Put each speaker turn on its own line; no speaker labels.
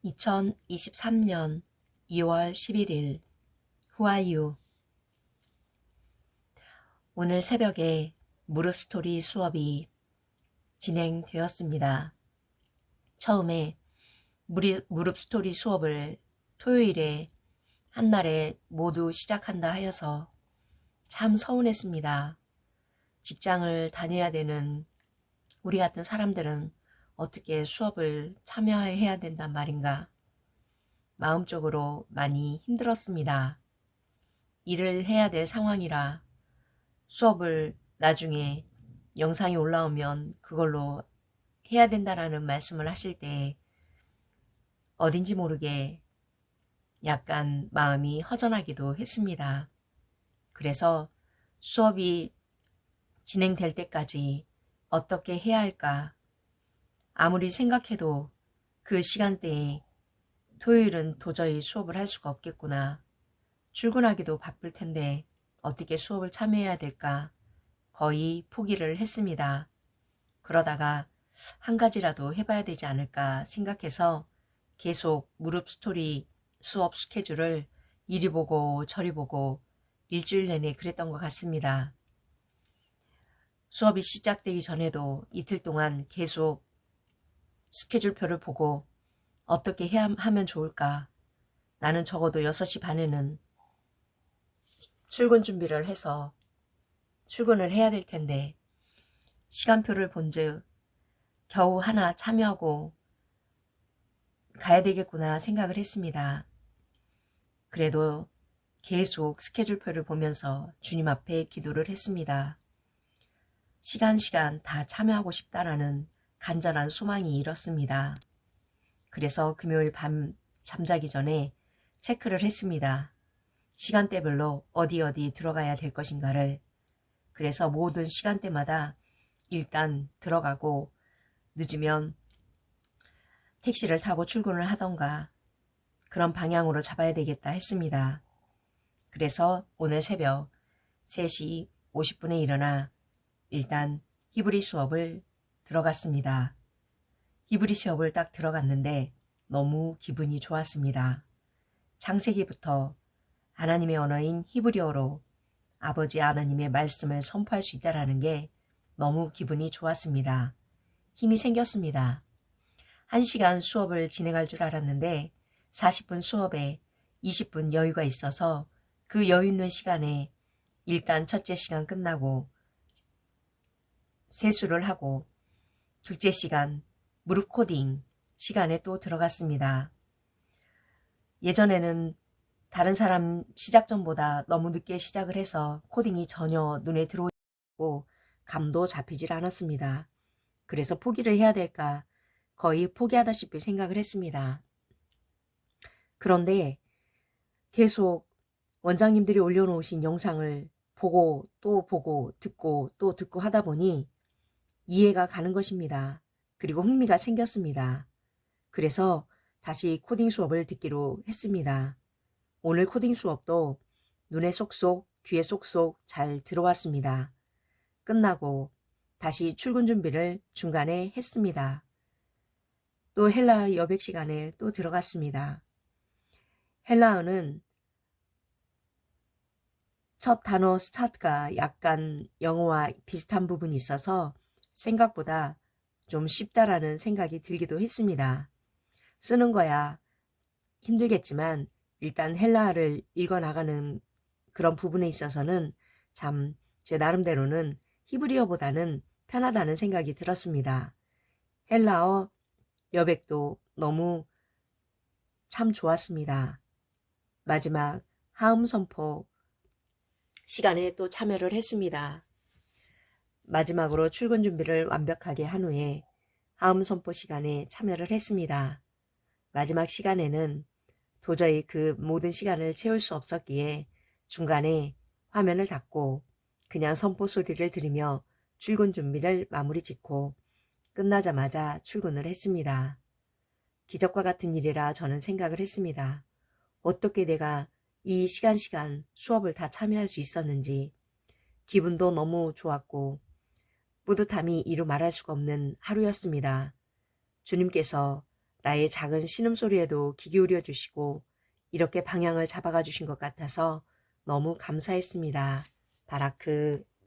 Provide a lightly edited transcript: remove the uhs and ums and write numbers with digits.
2023년 2월 11일 Who are you? 오늘 새벽에 무릎 스토리 수업이 진행되었습니다. 처음에 무릎 스토리 수업을 토요일에 한날에 모두 시작한다 하여서 참 서운했습니다. 직장을 다녀야 되는 우리 같은 사람들은 어떻게 수업을 참여해야 된단 말인가. 마음적으로 많이 힘들었습니다. 일을 해야 될 상황이라 수업을 나중에 영상이 올라오면 그걸로 해야 된다라는 말씀을 하실 때 어딘지 모르게 약간 마음이 허전하기도 했습니다. 그래서 수업이 진행될 때까지 어떻게 해야 할까? 아무리 생각해도 그 시간대에 토요일은 도저히 수업을 할 수가 없겠구나. 출근하기도 바쁠 텐데 어떻게 수업을 참여해야 될까? 거의 포기를 했습니다. 그러다가 한 가지라도 해봐야 되지 않을까 생각해서 계속 무릎 스토리 수업 스케줄을 이리 보고 저리 보고 일주일 내내 그랬던 것 같습니다. 수업이 시작되기 전에도 이틀 동안 계속 스케줄표를 보고 어떻게 하면 좋을까? 나는 적어도 6시 반에는 출근 준비를 해서 출근을 해야 될 텐데 시간표를 본즉 겨우 하나 참여하고 가야 되겠구나 생각을 했습니다. 그래도 계속 스케줄표를 보면서 주님 앞에 기도를 했습니다. 시간 다 참여하고 싶다라는 간절한 소망이 일었습니다. 그래서 금요일 밤 잠자기 전에 체크를 했습니다. 시간대별로 어디 들어가야 될 것인가를. 그래서 모든 시간대마다 일단 들어가고 늦으면 택시를 타고 출근을 하던가 그런 방향으로 잡아야 되겠다 했습니다. 그래서 오늘 새벽 3시 50분에 일어나 일단 히브리 수업을 들어갔습니다. 히브리 수업을 딱 들어갔는데 너무 기분이 좋았습니다. 창세기부터 하나님의 언어인 히브리어로 아버지 하나님의 말씀을 선포할 수 있다는 게 너무 기분이 좋았습니다. 힘이 생겼습니다. 1시간 수업을 진행할 줄 알았는데 40분 수업에 20분 여유가 있어서 그 여유 있는 시간에 일단 첫째 시간 끝나고 세수를 하고 둘째 시간 무릎 코딩 시간에 또 들어갔습니다. 예전에는 다른 사람 시작 전보다 너무 늦게 시작을 해서 코딩이 전혀 눈에 들어오고 감도 잡히질 않았습니다. 그래서 포기를 해야 될까 거의 포기하다시피 생각을 했습니다. 그런데 계속 원장님들이 올려놓으신 영상을 보고 또 보고 듣고 또 듣고 하다 보니 이해가 가는 것입니다. 그리고 흥미가 생겼습니다. 그래서 다시 코딩 수업을 듣기로 했습니다. 오늘 코딩 수업도 눈에 쏙쏙 귀에 쏙쏙 잘 들어왔습니다. 끝나고 다시 출근 준비를 중간에 했습니다. 또 헬라어 여백 시간에 또 들어갔습니다. 헬라어는 첫 단어 스타트가 약간 영어와 비슷한 부분이 있어서 생각보다 좀 쉽다라는 생각이 들기도 했습니다. 쓰는 거야 힘들겠지만 일단 헬라어를 읽어나가는 그런 부분에 있어서는 참 제 나름대로는 히브리어보다는 편하다는 생각이 들었습니다. 헬라어 여백도 너무 참 좋았습니다. 마지막 하음 선포 시간에 또 참여를 했습니다. 마지막으로 출근 준비를 완벽하게 한 후에 하음 선포 시간에 참여를 했습니다. 마지막 시간에는 도저히 그 모든 시간을 채울 수 없었기에 중간에 화면을 닫고 그냥 선포 소리를 들으며 출근 준비를 마무리 짓고 끝나자마자 출근을 했습니다. 기적과 같은 일이라 저는 생각을 했습니다. 어떻게 내가 이 시간 수업을 다 참여할 수 있었는지 기분도 너무 좋았고 뿌듯함이 이루 말할 수가 없는 하루였습니다. 주님께서 나의 작은 신음소리에도 귀 기울여 주시고 이렇게 방향을 잡아가 주신 것 같아서 너무 감사했습니다. 바라크.